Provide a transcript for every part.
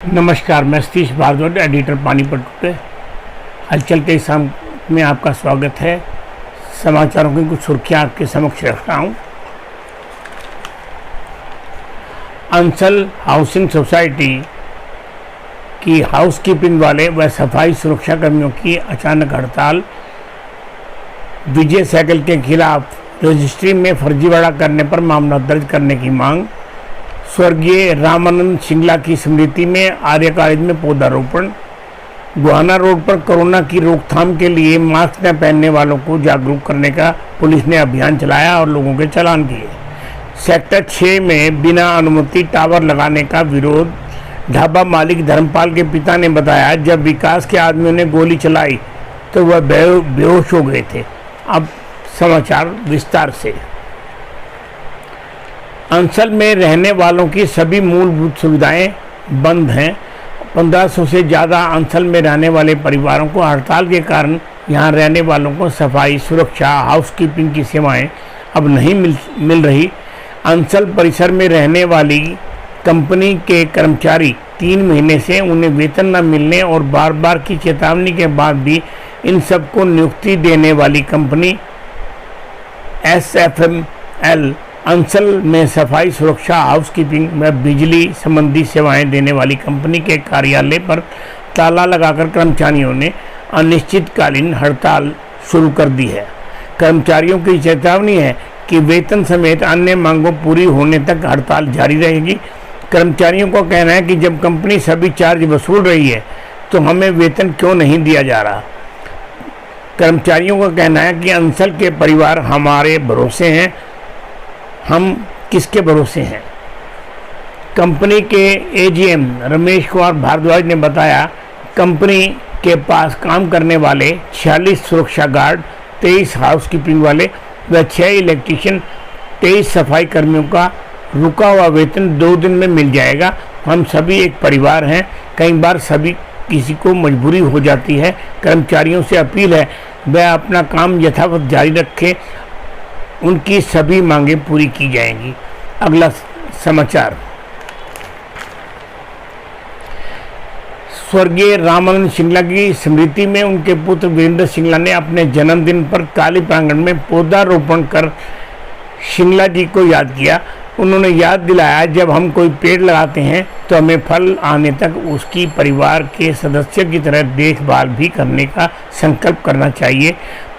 नमस्कार, मैं Satish Bhardwaj, editor Panipat today. हलचल के शाम में आपका स्वागत है। समाचारों की कुछ सुर्खियां आपके समक्ष रख रहा हूं। अंसल हाउसिंग सोसाइटी की हाउसकीपिंग वाले व सफाई सुरक्षा कर्मियों की अचानक हड़ताल। विजय साइकिल के खिलाफ रजिस्ट्री में फर्जीवाड़ा करने पर मामला दर्ज करने की मांग। स्वर्गीय रामानंद शिंगला की स्मृति में आर्य कॉलेज में पौधारोपण। गोहाना रोड पर कोरोना की रोकथाम के लिए मास्क न पहनने वालों को जागरूक करने का पुलिस ने अभियान चलाया और लोगों के चालान किए। सेक्टर 6 में बिना अनुमति टावर लगाने का विरोध। ढाबा मालिक धर्मपाल के पिता ने बताया, जब विकास के आदमियों ने गोली चलाई तो वह बेहोश हो गए थे। अब समाचार विस्तार से। अंसल में रहने वालों की सभी मूलभूत सुविधाएं बंद हैं। 1500 से ज़्यादा अंसल में रहने वाले परिवारों को हड़ताल के कारण यहां रहने वालों को सफाई, सुरक्षा, हाउसकीपिंग की सेवाएं अब नहीं मिल रही। अंसल परिसर में रहने वाली कंपनी के कर्मचारी 3 महीने से उन्हें वेतन न मिलने और बार बार की चेतावनी के बाद भी इन सबको नियुक्ति देने वाली कंपनी SFML अंसल में सफाई, सुरक्षा, हाउसकीपिंग व बिजली संबंधी सेवाएं देने वाली कंपनी के कार्यालय पर ताला लगाकर कर्मचारियों ने अनिश्चितकालीन हड़ताल शुरू कर दी है। कर्मचारियों की चेतावनी है कि वेतन समेत अन्य मांगों पूरी होने तक हड़ताल जारी रहेगी। कर्मचारियों का कहना है कि जब कंपनी सभी चार्ज वसूल रही है तो हमें वेतन क्यों नहीं दिया जा रहा। कर्मचारियों का कहना है कि अंसल के परिवार हमारे भरोसे हैं, हम किसके भरोसे हैं। कंपनी के AGM रमेश कुमार भारद्वाज ने बताया, कंपनी के पास काम करने वाले 46 सुरक्षा गार्ड, 23 हाउसकीपिंग वाले व 6 इलेक्ट्रीशियन, 23 सफाई कर्मियों का रुका हुआ वेतन 2 दिन में मिल जाएगा। हम सभी एक परिवार हैं, कई बार सभी किसी को मजबूरी हो जाती है। कर्मचारियों से अपील है वह अपना काम यथावत जारी रखें, उनकी सभी मांगें पूरी की जाएंगी। अगला समाचार। स्वर्गीय रामानंद शिंगला की स्मृति में उनके पुत्र वीरेंद्र शिंगला ने अपने जन्मदिन पर काली प्रांगण में पौधारोपण कर शिंगला जी को याद किया। उन्होंने याद दिलाया, जब हम कोई पेड़ लगाते हैं तो हमें फल आने तक उसकी परिवार के सदस्य की तरह देखभाल भी करने का संकल्प करना चाहिए।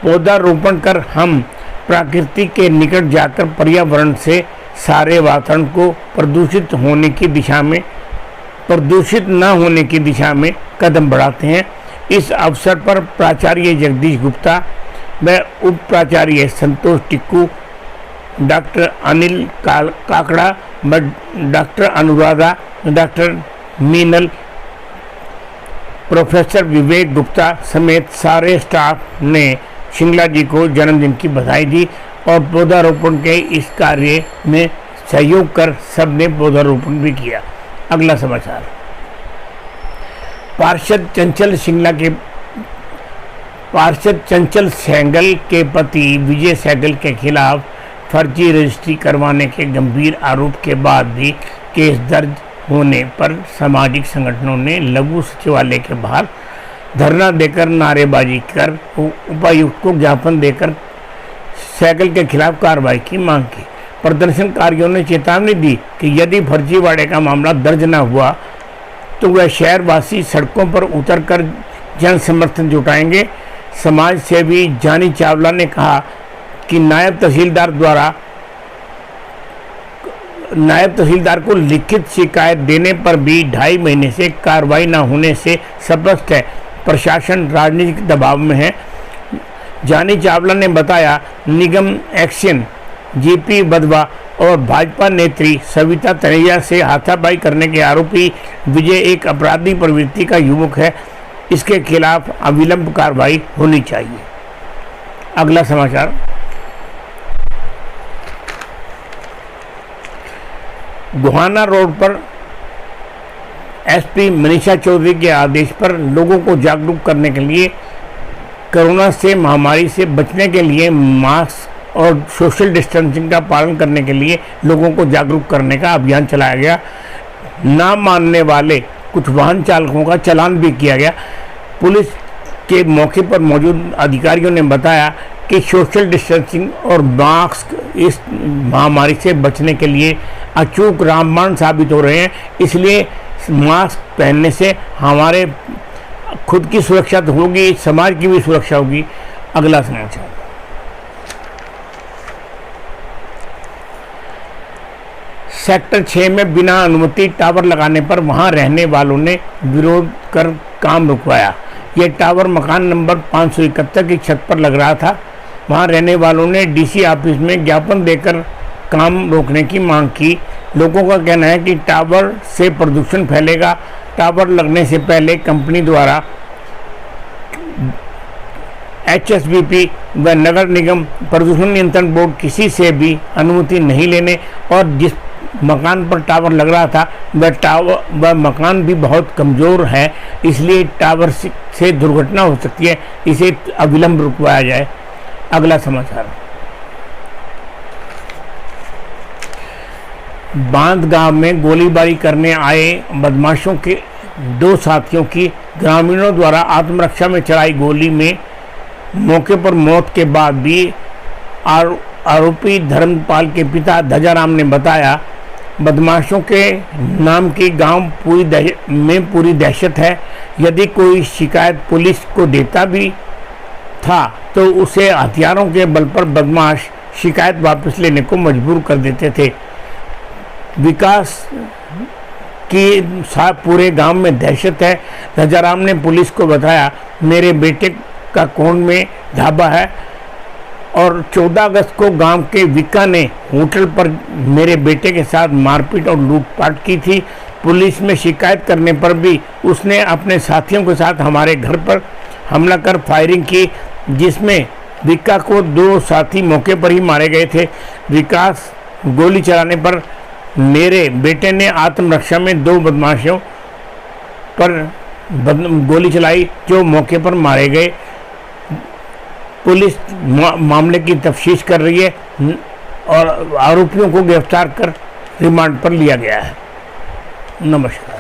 पौधारोपण कर हम प्रकृति के निकट जाकर पर्यावरण से सारे वातावरण को प्रदूषित न होने की दिशा में कदम बढ़ाते हैं। इस अवसर पर प्राचार्य जगदीश गुप्ता व उप प्राचार्य Santosh Tikku, doctor Anil Kakada, doctor Anuradha, doctor Meenal, professor Vivek Gupta समेत सारे स्टाफ ने शिंगला जी को जन्मदिन की बधाई दी और पौधारोपण के इस कार्य में सहयोग कर सबने पौधारोपण भी किया। अगला समाचार। पार्षद चंचल सहगल के पति विजय सहगल के खिलाफ फर्जी रजिस्ट्री करवाने के गंभीर आरोप के बाद भी केस दर्ज होने पर सामाजिक संगठनों ने लघु सचिवालय के बाहर धरना देकर नारेबाजी कर उपायुक्त को ज्ञापन देकर सहगल के खिलाफ कार्रवाई की मांग की। प्रदर्शनकारियों ने चेतावनी दी कि यदि फर्जीवाड़े का मामला दर्ज न हुआ तो वह शहरवासी सड़कों पर उतरकर जन समर्थन जुटाएंगे। समाज सेवी जानी चावला ने कहा कि नायब तहसीलदार को लिखित शिकायत देने पर भी 2.5 महीने से कार्रवाई न होने से स्पष्ट है प्रशासन राजनीतिक दबाव में है। जानी चावला ने बताया, निगम एक्शन GP बदवा और भाजपा नेत्री सविता तनेजा से हाथापाई करने के आरोपी विजय एक अपराधी प्रवृत्ति का युवक है। इसके खिलाफ अविलंब कार्रवाई होनी चाहिए। अगला समाचार। गोहाना रोड पर SP मनीषा चौधरी के आदेश पर लोगों को जागरूक करने के लिए कोरोना से महामारी से बचने के लिए मास्क और सोशल डिस्टेंसिंग का पालन करने के लिए लोगों को जागरूक करने का अभियान चलाया गया। ना मानने वाले कुछ वाहन चालकों का चालान भी किया गया। पुलिस के मौके पर मौजूद अधिकारियों ने बताया कि सोशल डिस्टेंसिंग और मास्क इस महामारी से बचने के लिए अचूक रामबाण साबित हो रहे हैं, इसलिए मास्क पहनने से हमारे खुद की सुरक्षा तो होगी, समाज की भी सुरक्षा होगी। अगला समाचार। सेक्टर 6 में बिना अनुमति टावर लगाने पर वहां रहने वालों ने विरोध कर काम रुकवाया। यह टावर मकान नंबर 571 की छत पर लग रहा था। वहां रहने वालों ने डीसी ऑफिस में ज्ञापन देकर काम रोकने की मांग की। लोगों का कहना है कि टावर से प्रदूषण फैलेगा। टावर लगने से पहले कंपनी द्वारा HSBP व नगर निगम प्रदूषण नियंत्रण बोर्ड किसी से भी अनुमति नहीं लेने और जिस मकान पर टावर लग रहा था वह मकान भी बहुत कमज़ोर है, इसलिए टावर से दुर्घटना हो सकती है, इसे अविलंब रुकवाया जाए। अगला समाचार। बांध गांव में गोलीबारी करने आए बदमाशों के 2 साथियों की ग्रामीणों द्वारा आत्मरक्षा में चलाई गोली में मौके पर मौत के बाद भी आरोपी धर्मपाल के पिता ध्वजाराम ने बताया, बदमाशों के नाम की गांव में पूरी दहशत है। यदि कोई शिकायत पुलिस को देता भी था तो उसे हथियारों के बल पर बदमाश शिकायत वापस लेने को मजबूर कर देते थे। विकास की पूरे गांव में दहशत है। ध्वजाराम ने पुलिस को बताया, मेरे बेटे का कोण में ढाबा है और 14 अगस्त को गांव के विक्का ने होटल पर मेरे बेटे के साथ मारपीट और लूटपाट की थी। पुलिस में शिकायत करने पर भी उसने अपने साथियों के साथ हमारे घर पर हमला कर फायरिंग की, जिसमें विक्का को 2 साथी मौके पर ही मारे गए थे। विकास गोली चलाने पर मेरे बेटे ने आत्मरक्षा में 2 बदमाशों पर गोली चलाई जो मौके पर मारे गए। पुलिस मामले की तफ्तीश कर रही है और आरोपियों को गिरफ्तार कर रिमांड पर लिया गया है। नमस्कार।